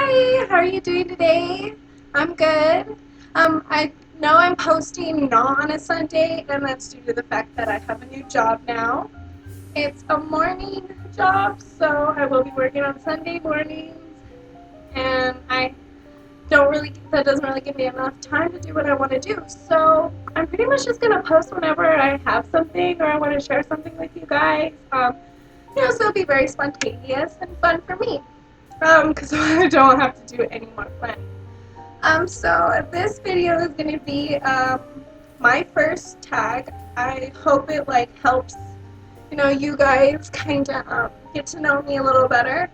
Hi, how are you doing today? I'm good. I know I'm posting not on a Sunday, and that's due to the fact that I have a new job now. It's a morning job, so I will be working on Sunday mornings, and that doesn't really give me enough time to do what I want to do. So I'm pretty much just gonna post whenever I have something or I want to share something with you guys. So it'll be very spontaneous and fun for me. Because I don't have to do any more planning. So this video is going to be my first tag. I hope it helps, you guys kind of get to know me a little better.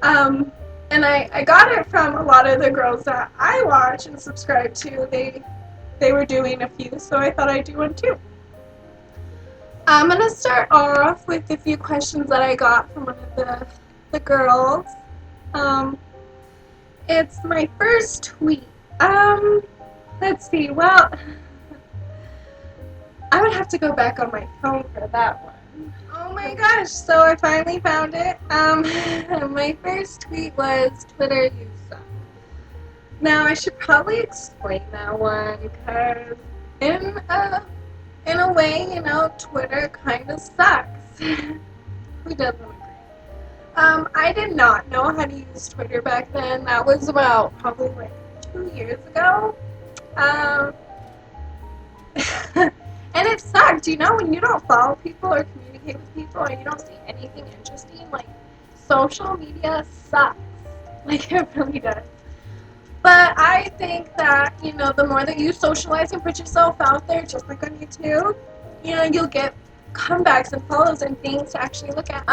And I got it from a lot of the girls that I watch and subscribe to. They were doing a few, so I thought I'd do one too. I'm gonna start off with a few questions that I got from one of the girls. It's my first tweet. Let's see. Well, I would have to go back on my phone for that one. Oh my gosh! So I finally found it. My first tweet was Twitter, you suck. Now I should probably explain that one because in a way, Twitter kind of sucks. Who doesn't agree? I did not know how to use Twitter back then. That was about probably 2 years ago. And it sucked, when you don't follow people or communicate with people or you don't see anything interesting. Social media sucks. It really does. But I think that, the more that you socialize and put yourself out there, just like on YouTube, you'll get comebacks and follows and things to actually look at.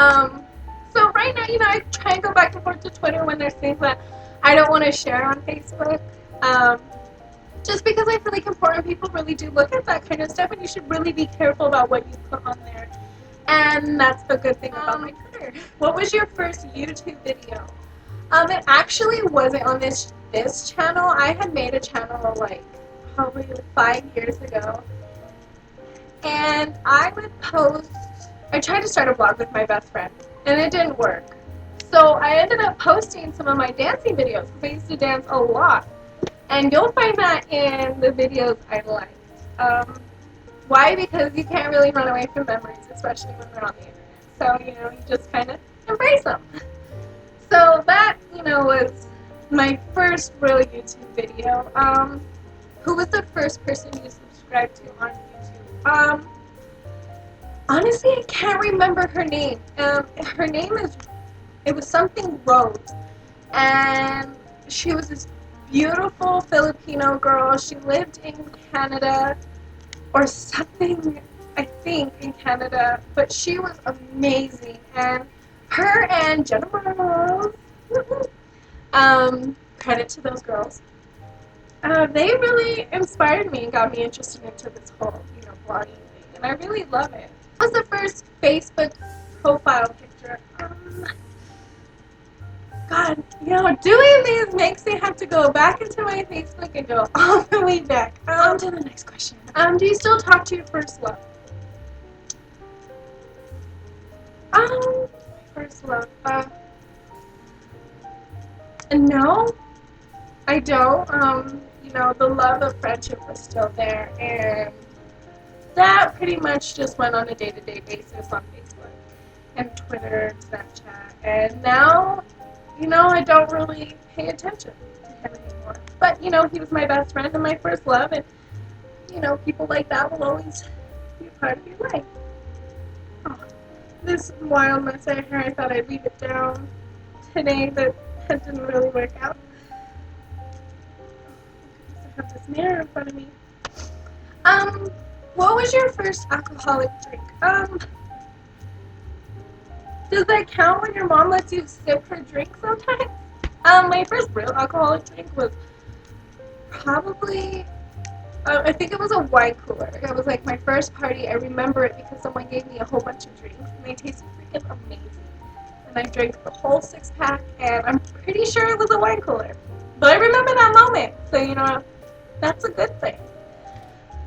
So right now, I try and go back and forth to Twitter when there's things that I don't want to share on Facebook. Just because I feel like important people really do look at that kind of stuff, and you should really be careful about what you put on there. And that's the good thing about my Twitter. What was your first YouTube video? It actually wasn't on this channel. I had made a channel probably 5 years ago. And I tried to start a vlog with my best friend, and it didn't work. So I ended up posting some of my dancing videos, because I used to dance a lot. And you'll find that in the videos I liked. Why? Because you can't really run away from memories, especially when they're on the internet. So, you just kind of embrace them. So that, was my first real YouTube video. Who was the first person you subscribed to on YouTube? Honestly, I can't remember her name. Her name it was something Rose. And she was this beautiful Filipino girl. She lived in Canada or something, I think, in Canada. But she was amazing. And her and Jennifer Rose, credit to those girls. They really inspired me and got me interested into this whole, blogging thing. And I really love it. That was the first Facebook profile picture. God, doing these makes me have to go back into my Facebook and go all the way back. On to the next question. Do you still talk to your first love? My first love. No, I don't. The love of friendship was still there, and that pretty much just went on a day-to-day basis on Facebook and Twitter, Snapchat, and now, I don't really pay attention to him anymore. But, he was my best friend and my first love, and, people like that will always be a part of your life. Oh, this wild mess I had, I thought I'd leave it down today, but that didn't really work out. I have this mirror in front of me. What was your first alcoholic drink? Does that count when your mom lets you sip her drink sometimes? My first real alcoholic drink was probably, I think it was a wine cooler. It was my first party. I remember it because someone gave me a whole bunch of drinks, and they tasted freaking amazing. And I drank the whole 6-pack, and I'm pretty sure it was a wine cooler. But I remember that moment, so, that's a good thing.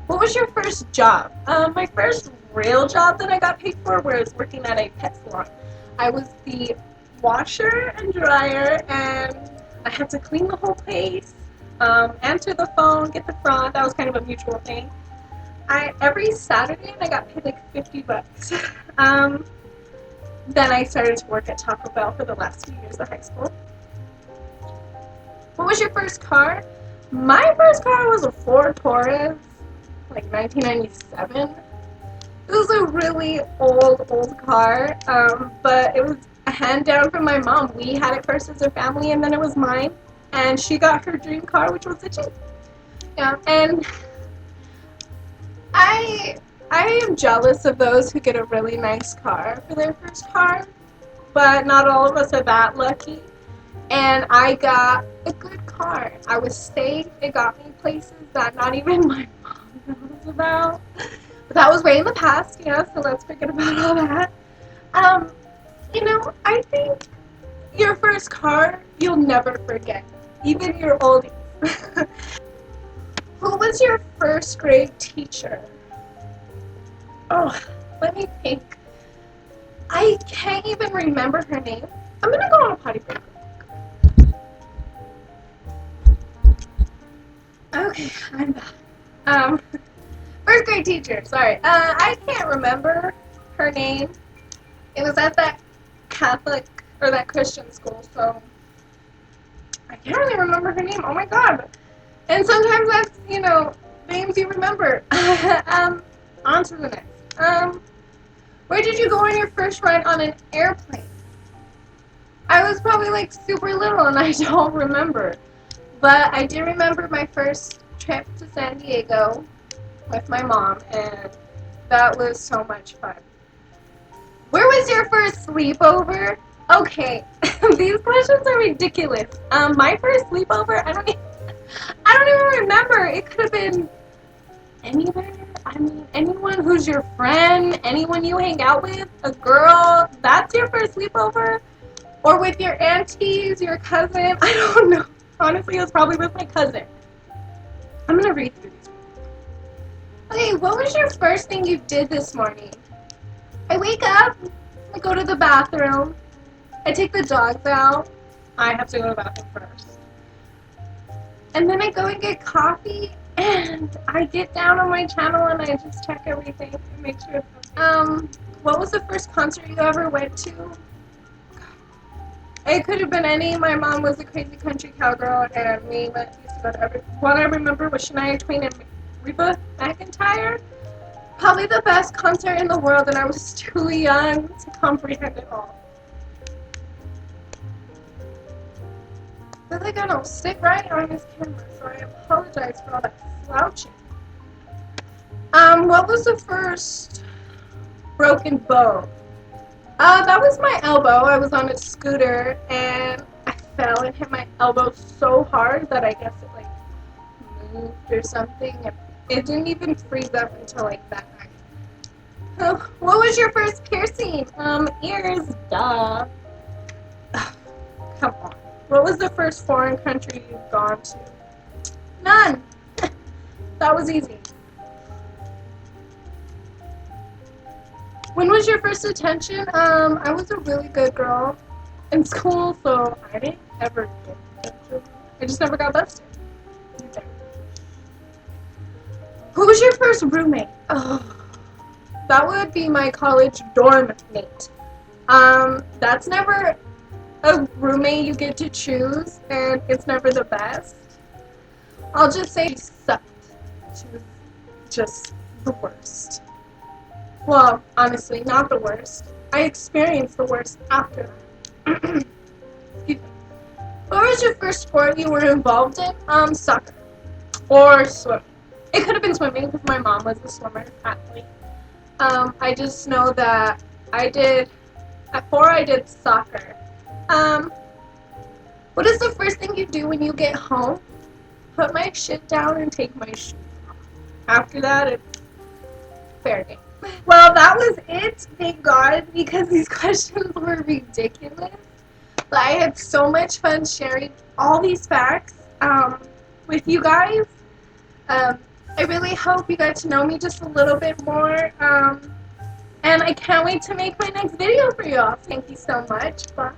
What was your first job? My first real job that I got paid for was working at a pet salon. I was the washer and dryer and I had to clean the whole place, answer the phone, get the front. That was kind of a mutual thing. Every Saturday I got paid like $50. Then I started to work at Taco Bell for the last few years of high school. What was your first car? My first car was a Ford Taurus, like 1997. It was a really old car, but it was a hand down from my mom. We had it first as a family, and then it was mine. And she got her dream car, which was a Jeep. Yeah, and I am jealous of those who get a really nice car for their first car, but not all of us are that lucky. And I got a good car. I was safe. It got me places that not even my mom knows about. But that was way in the past, so let's forget about all that. I think your first car, you'll never forget, even your oldies. Who was your first grade teacher? Oh, let me think. I can't even remember her name. I'm gonna go on a potty break. Okay, I'm back. First grade teacher, sorry. I can't remember her name. It was at that Catholic, or that Christian school, so I can't really remember her name. Oh my god. And sometimes that's, names you remember. On to the next. Where did you go on your first ride on an airplane? I was probably like super little and I don't remember. But I do remember my first trip to San Diego with my mom, and that was so much fun. Where was your first sleepover? Okay, these questions are ridiculous. My first sleepover, I don't even remember. It could have been anywhere. I mean, anyone who's your friend, anyone you hang out with, a girl, that's your first sleepover? Or with your aunties, your cousin, I don't know. Honestly, it was probably with my cousin. I'm gonna read through these. Okay, what was your first thing you did this morning? I wake up, I go to the bathroom, I take the dogs out. I have to go to the bathroom first. And then I go and get coffee, and I get down on my channel and I just check everything and make sure. What was the first concert you ever went to? It could have been any. My mom was a crazy country cowgirl, and we used to go to every. One I remember was Shania Twain and Reba McEntire. Probably the best concert in the world, and I was too young to comprehend it all. I feel like I don't sit right on this camera, so I apologize for all that slouching. What was the first broken bone? That was my elbow. I was on a scooter and I fell and hit my elbow so hard that I guess it moved or something. And it didn't even freeze up until that night. Oh, what was your first piercing? Ears, duh. Come on. What was the first foreign country you've gone to? None. That was easy. When was your first detention? I was a really good girl in school, so I didn't ever get detention. I just never got busted. Okay. Who was your first roommate? Oh, that would be my college dorm mate. That's never a roommate you get to choose, and it's never the best. I'll just say she sucked. She was just the worst. Well, honestly, not the worst. I experienced the worst after that. Excuse me. What was your first sport you were involved in? Soccer. Or swimming. It could have been swimming because my mom was a swimmer athlete. I just know that at 4 I did soccer. What is the first thing you do when you get home? Put my shit down and take my shoes off. After that, it's fair game. Well, that was it, thank God, because these questions were ridiculous. But I had so much fun sharing all these facts with you guys. I really hope you got to know me just a little bit more. And I can't wait to make my next video for you all. Thank you so much. Bye.